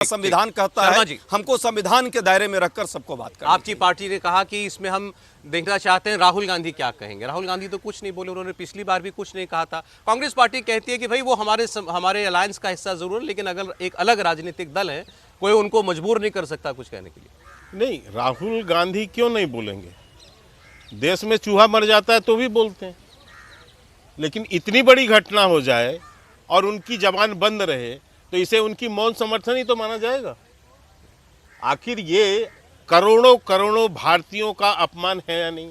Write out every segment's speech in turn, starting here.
संविधान कहता है हमको संविधान के दायरे में रखकर सबको बात करनी। आपकी पार्टी ने कहा कि इसमें हम देखना चाहते हैं राहुल गांधी क्या कहेंगे। राहुल गांधी तो कुछ नहीं बोले, उन्होंने पिछली बार भी कुछ नहीं कहा था। कांग्रेस पार्टी कहती है कि भाई वो हमारे अलायंस का हिस्सा जरूर है, लेकिन अगर एक अलग राजनीतिक दल है, कोई उनको मजबूर नहीं कर सकता कुछ कहने के लिए। नहीं, राहुल गांधी क्यों नहीं बोलेंगे? देश में चूहा मर जाता है तो भी बोलते हैं, लेकिन इतनी बड़ी घटना हो जाए और उनकी जबान बंद रहे तो इसे उनकी मौन समर्थन ही तो माना जाएगा। आखिर ये करोड़ों करोड़ों भारतीयों का अपमान है या नहीं?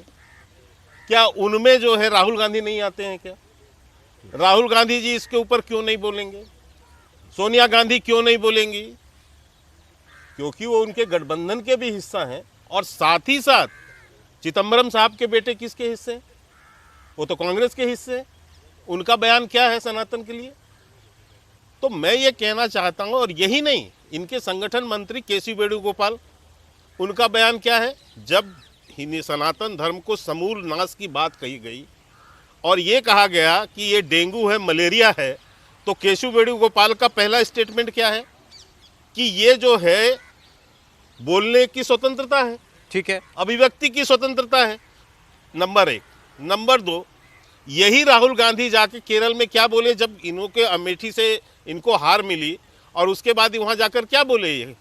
क्या उनमें जो है राहुल गांधी नहीं आते हैं क्या? राहुल गांधी जी इसके ऊपर क्यों नहीं बोलेंगे? सोनिया गांधी क्यों नहीं बोलेंगी? क्योंकि वो उनके गठबंधन के भी हिस्सा हैं, और साथ ही साथ चिदंबरम साहब के बेटे किसके हिस्से हैं? वो तो कांग्रेस के हिस्से हैं। उनका बयान क्या है सनातन के लिए? तो मैं ये कहना चाहता हूँ, और यही नहीं, इनके संगठन मंत्री केसी वेणुगोपाल, उनका बयान क्या है? जब सनातन धर्म को समूल नाश की बात कही गई और ये कहा गया कि ये डेंगू है, मलेरिया है, तो केशव वेणुगोपाल का पहला स्टेटमेंट क्या है कि ये जो है बोलने की स्वतंत्रता है, ठीक है, अभिव्यक्ति की स्वतंत्रता है, नंबर 1। नंबर 2, यही राहुल गांधी जाके केरल में क्या बोले जब इन्हों के अमेठी से इनको हार मिली, और उसके बाद वहां जाकर क्या बोले? ये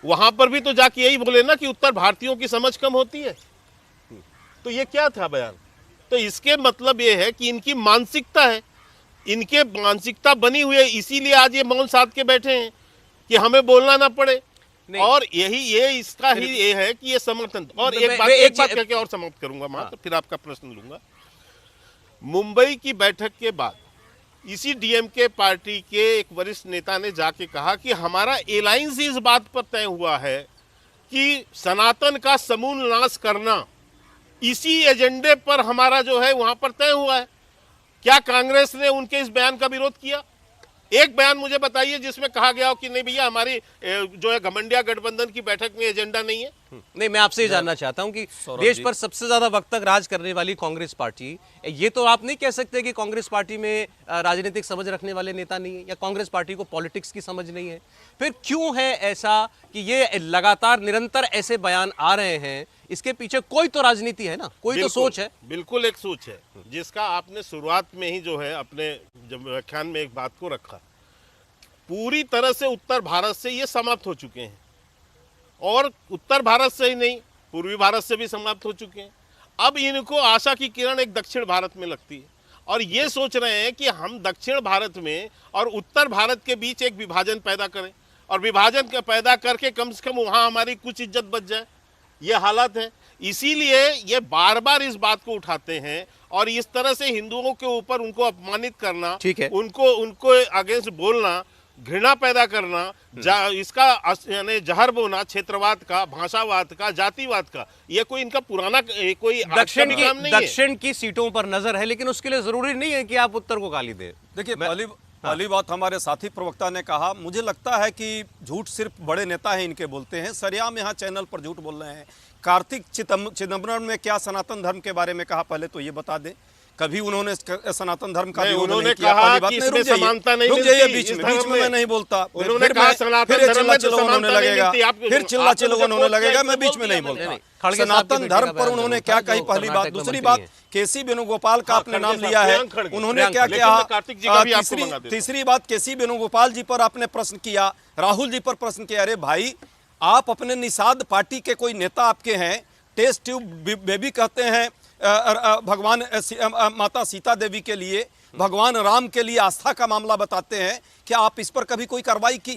वहां पर भी तो जाके यही बोले ना कि उत्तर भारतीयों की समझ कम होती है। तो ये क्या था बयान? तो इसके मतलब ये है कि इनकी मानसिकता है, इनके मानसिकता बनी हुई है, इसीलिए आज ये मौन साध के बैठे हैं कि हमें बोलना ना पड़े। और ये इसका ही ये है कि ये समर्थन। और एक बात करके और समाप्त करूंगा मां, तो फिर आपका प्रश्न लूंगा। मुंबई की बैठक के बाद इसी डीएमके पार्टी के एक वरिष्ठ नेता ने जाके कहा कि हमारा एलायंस इस बात पर तय हुआ है कि सनातन का समूल नाश करना, इसी एजेंडे पर हमारा जो है वहां पर तय हुआ है। क्या कांग्रेस ने उनके इस बयान का विरोध किया? एक बयान मुझे बताइए जिसमें कहा गया हो कि नहीं भैया हमारी जो है घमंडिया गठबंधन की बैठक में एजेंडा नहीं है। नहीं, मैं आपसे ये जानना चाहता हूं कि देश पर सबसे ज्यादा वक्त तक राज करने वाली कांग्रेस पार्टी, ये तो आप नहीं कह सकते कि कांग्रेस पार्टी में राजनीतिक समझ रखने वाले नेता नहीं है, या कांग्रेस पार्टी को पॉलिटिक्स की समझ नहीं है। फिर क्यों है ऐसा कि ये लगातार निरंतर ऐसे बयान आ रहे हैं? इसके पीछे कोई तो राजनीति है ना, कोई तो सोच है। बिल्कुल एक सोच है, जिसका आपने शुरुआत में ही जो है अपने जब व्याख्यान में एक बात को रखा। पूरी तरह से उत्तर भारत से ये समाप्त हो चुके हैं, और उत्तर भारत से ही नहीं, पूर्वी भारत से भी समाप्त हो चुके हैं। अब इनको आशा की किरण एक दक्षिण भारत में लगती है, और ये सोच रहे हैं कि हम दक्षिण भारत में और उत्तर भारत के बीच एक विभाजन पैदा करें, और विभाजन पैदा करके कम से कम वहाँ हमारी कुछ इज्जत बच जाए। ये हालत है, इसीलिए ये बार बार इस बात को उठाते हैं, और इस तरह से हिंदुओं के ऊपर उनको अपमानित करना, ठीक है, उनको अगेंस्ट बोलना, घृणा पैदा करना, इसका यानी जहर बोना क्षेत्रवाद का, भाषावाद का, जातिवाद का, ये कोई इनका पुराना कोई दक्षिण की सीटों पर नजर है, लेकिन उसके लिए जरूरी नहीं है कि आप उत्तर को गाली दें। देखिए, पहली बात हमारे साथी प्रवक्ता ने कहा, मुझे लगता है कि झूठ सिर्फ बड़े नेता हैं इनके बोलते हैं। सरेआम यहाँ चैनल पर झूठ बोल रहे हैं। कार्तिक चिदंबरम ने क्या सनातन धर्म के बारे में कहा, पहले तो ये बता दें। कभी उन्होंने सनातन धर्म का विरोध नहीं किया। पहली बात नहीं, रुक जाइए, बीच में मैं नहीं बोलता। उन्होंने कहा सनातन धर्म में तो होने लगेगा, फिर चिल्ला चिल्ला होने लगेगा, मैं बीच में नहीं बोलता। सनातन धर्म पर उन्होंने क्या कही, पहली बात। दूसरी बात, केसी वेणुगोपाल का आपने नाम लिया है, उन्होंने क्या किया? तीसरी बात, केसी वेणुगोपाल जी पर आपने प्रश्न किया, राहुल जी पर प्रश्न किया। अरे भाई, आप अपने निषाद पार्टी के कोई नेता आपके हैं, टेस्ट ट्यूब बेबी कहते हैं भगवान माता सीता देवी के लिए, भगवान राम के लिए आस्था का मामला बताते हैं। क्या आप इस पर कभी कोई कार्रवाई की?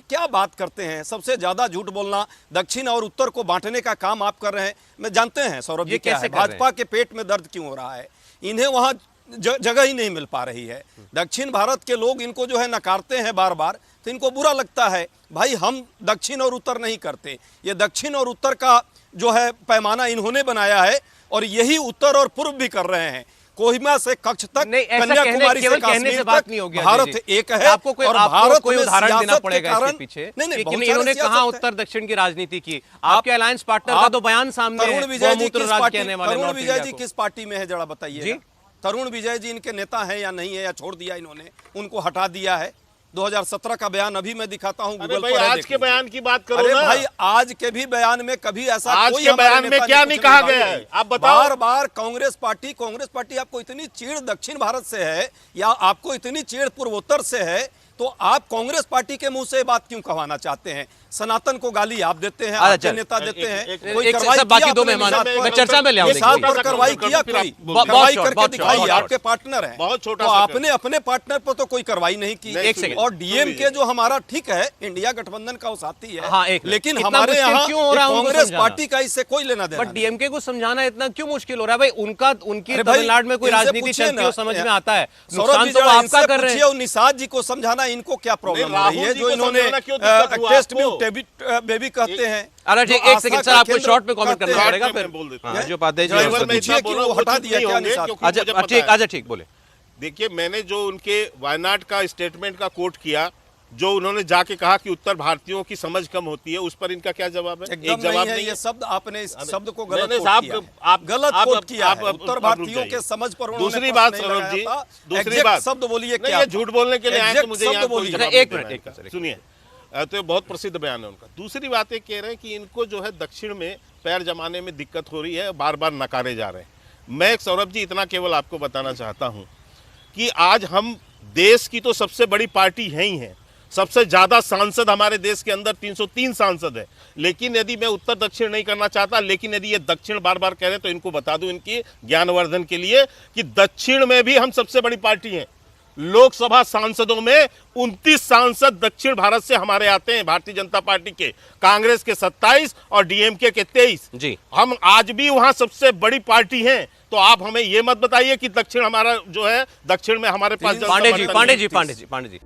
क्या बात करते हैं? सबसे ज्यादा झूठ बोलना, दक्षिण और उत्तर को बांटने का काम आप कर रहे हैं। मैं जानते हैं सौरभ जी क्या है, भाजपा के पेट में दर्द क्यों हो रहा है। इन्हें वहां जगह ही नहीं मिल पा रही है। दक्षिण भारत के लोग इनको जो है नकारते हैं बार बार, तो इनको बुरा लगता है। भाई, हम दक्षिण और उत्तर नहीं करते, ये दक्षिण और उत्तर का जो है पैमाना इन्होंने बनाया है, और यही उत्तर और पूर्व भी कर रहे हैं। कोहिमा से कच्छ तक, कन्याकुमारी से कश्मीर तक, भारत एक है। आपको कोई उदाहरण देना पड़ेगा इसके पीछे। नहीं, इन्होंने कहा उत्तर दक्षिण की राजनीति की, आपके अलायंस पार्टनर का तो बयान सामने है। तरुण विजय जी किस पार्टी में है, जरा बताइए। तरुण विजय जी इनके नेता हैं या नहीं है, या छोड़ दिया इन्होंने, उनको हटा दिया है? 2017 का बयान अभी मैं दिखाता हूं, अरे गूगल भाई पर है, आज देख के लीजिए। बयान की बात करो अरे ना। भाई आज के भी बयान में कभी ऐसा आज कोई के हमारे बयान में नेता ने क्या कुछ नहीं कहा बात गया नहीं है? की। आप बताओ। बार बार कांग्रेस पार्टी आपको इतनी चीड़ दक्षिण भारत से है या आपको इतनी चीड़ पूर्वोत्तर से है, तो आप कांग्रेस पार्टी के मुंह से ये बात क्यों कहवाना चाहते हैं? सनातन को गाली आप देते हैं, अच्छा, आपके नेता देते हैं, कोई एक कार्रवाई सब बाकी किया दो आपने मेहमान निषाद पर? मैं चर्चा में ले आऊं, निषाद देखिए। पर कार्रवाई किया फिर आप कोई? बहुत कार्रवाई शॉर्ट, करके बहुत दिखाइए, शॉर्ट। आपके पार्टनर हैं। बहुत छोटा तो सा आपने अपने पार्टनर पर तो कोई कार्रवाई नहीं की। नहीं, एक सेकंड। और डीएमके जो हमारा ठीक है, इंडिया गठबंधन का वो साथी है, हाँ, एक मिनट। लेकिन इतना हमारे मुश्किल यहाँ क्यों हो रहा है उनको कांग्रेस समझाना? पार्टी का इससे कोई लेना देना बट नहीं। डीएमके को समझाना इतना क्यों मुश्किल हो रहा है भाई? उनकी अरे भाई, तमिलनाडु में कोई इनसे राजनीति पूछिए चलती ना, हो समझ में आता है, सौरभ नुकसान जी तो वो जरा आपका इनसे कर रहे पूछिए हैं। और निषाद जी को समझाना इनको क्या प्रॉब्लम हो राहुल रही है जी जो को इन्होंने समझाना क्यों दिक्कत हुआ टेस्ट आपको? बेबी कहते हैं। अरे ठीक, जो एक सेकंड आस्था सर, का आपको केंद्र शॉर्ट में कमेंट कहते करना हैं। पड़ेगा शॉर्ट में फिर। बोल देता हाँ, हूं। जो बातें जो ड्राइवर है, में पूछिए कि वो हटा दिया क्या निषाद को? अच्छा ठीक, अच्छा ठीक बोले। देखिए मैंने जो उनके वायनाड का स्टेटमेंट का कोट किया, जो उन्होंने जाके कहा कि उत्तर भारतीयों की समझ कम होती है, उस पर इनका क्या जवाब है? एकदम जवाब नहीं है, ये शब्द आपने इस शब्द को गलत नहीं, कोट साहब, किया है। आप- गलत आप- कोट किया आप- है। आप- उत्तर आप रुक भारतीयों जाइए। के समझ पर उन्होंने दूसरी प्रश्न बात नहीं सौरभ लगाया जी, था। दूसरी Exact बात शब्द बोलिए नहीं, क्या? ये झूठ बोलने के लिए आए तो Exact मुझे शब्द यहाँ कोई बोलिए। जवाब एक नहीं मिनट, देना एक है। मिनट। सुनिए, तो ये बहुत प्रसिद्ध बयान है उनका। दूसरी बात ये कह रहे हैं कि इनको जो है दक्षिण में पैर जमाने में दिक्कत हो रही है, बार बार नकारे जा रहे हैं। मैं सौरभ जी इतना केवल आपको बताना चाहता हूँ कि आज हम देश की तो सबसे बड़ी पार्टी है ही है, सबसे ज्यादा सांसद हमारे देश के अंदर 303 सांसद है। लेकिन यदि मैं उत्तर दक्षिण नहीं करना चाहता, लेकिन यदि ये दक्षिण बार बार कह रहे हैं तो इनको बता दूं इनकी ज्ञानवर्धन के लिए कि दक्षिण में भी हम सबसे बड़ी पार्टी हैं। लोकसभा सांसदों में 29 सांसद दक्षिण भारत से हमारे आते हैं, भारतीय जनता पार्टी के, कांग्रेस के 27 और डीएमके के 23। जी, हम आज भी वहां सबसे बड़ी पार्टी हैं। तो आप हमें ये मत बताइए कि दक्षिण हमारा जो है, दक्षिण में हमारे पास जनता पांडे जी, समर्थन पांडे नहीं। जी, पांडे जी, पांडे जी।